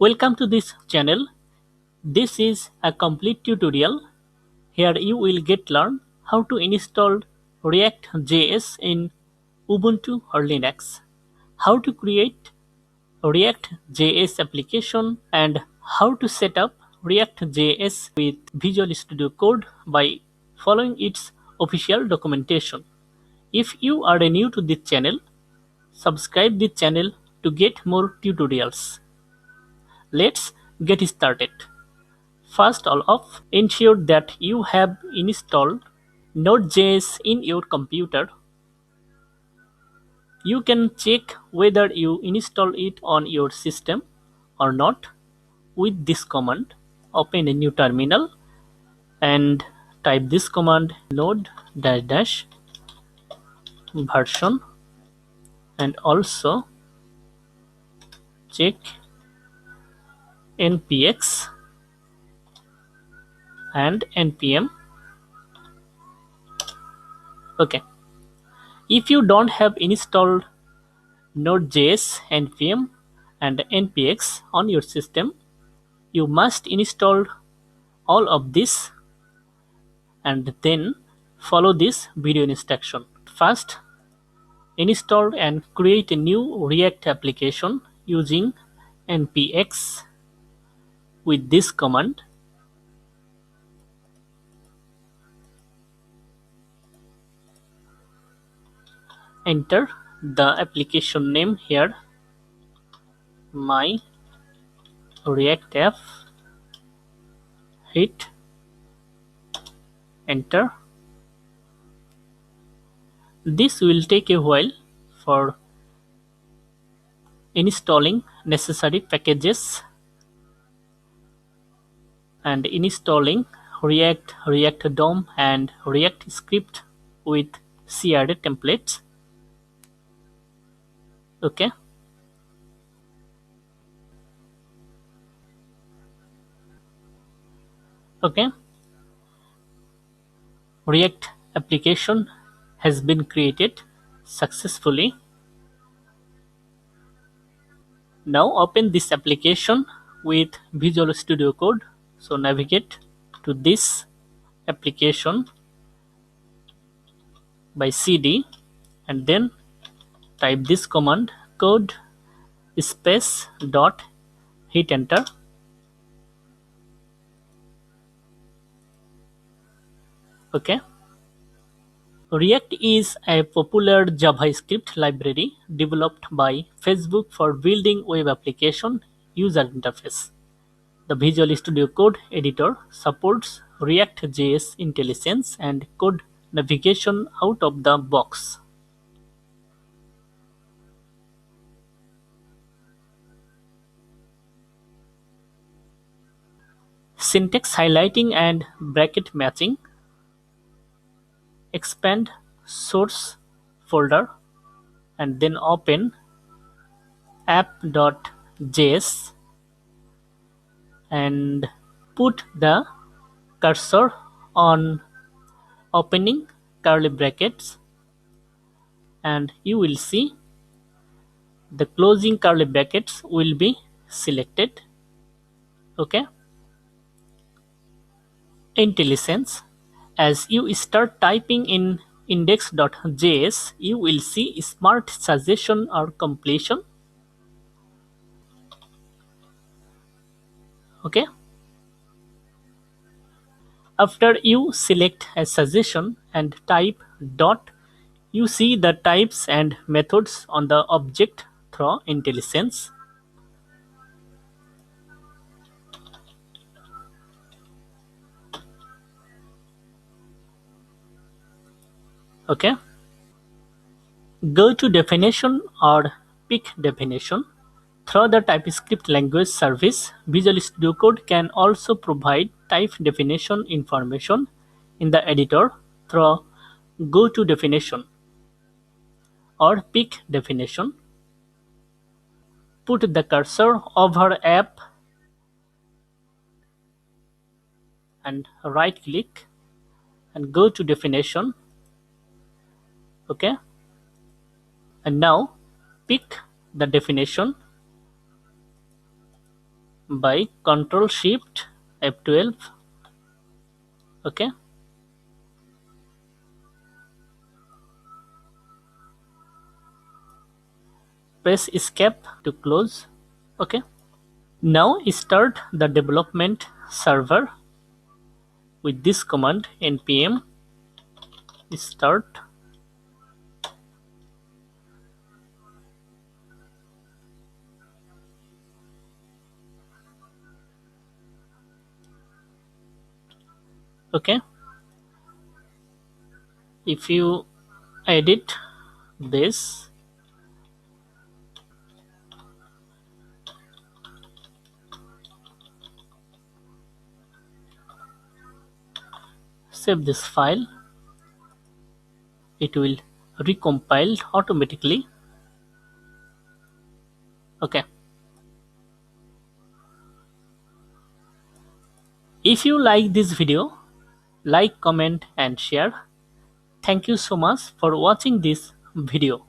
Welcome to this channel. This is a complete tutorial. Here you will get learn how to install React.js in Ubuntu or Linux, how to create React.js application, and how to set up React.js with Visual Studio Code by following its official documentation. If you are new to this channel, subscribe this channel to get more tutorials. Let's get started. First of all, ensure that you have installed Node.js in your computer. You can check whether you install it on your system or not with this command. Open a new terminal and type this command node dash dash version, and also check npx and npm. Okay, if you don't have installed Node.js, npm and npx on your system, you must install all of this and then follow this video instruction. First, install and create a new React application using npx with this command. Enter the application name here, my React app. Hit enter. This will take a while for installing necessary packages and installing React, React DOM and React script with CRA templates. Okay. Okay. React application has been created successfully. Now open this application with Visual Studio Code. So navigate to this application by cd and then type this command code space dot, hit enter. Okay. React is a popular JavaScript library developed by Facebook for building web application user interface. The Visual Studio Code editor supports React.js IntelliSense and code navigation out of the box. Syntax highlighting and bracket matching. Expand source folder and then open app.js and put the cursor on opening curly brackets, and you will see the closing curly brackets will be selected. Okay. IntelliSense. As you start typing in index.js, you will see smart suggestion or completion. Okay. After you select a suggestion and type dot, you see the types and methods on the object through IntelliSense. Okay. Go to definition or pick definition. Through the TypeScript language service, Visual Studio Code can also provide type definition information in the editor through go to definition or pick definition. Put the cursor over app and right click and go to definition. Okay. And now pick the definition by Control Shift F12. Okay, press escape to close. Okay, now start the development server with this command npm start. Okay, if you edit this, save this file, it will recompile automatically. Okay, if you like this video, like, comment and share. Thank you so much for watching this video.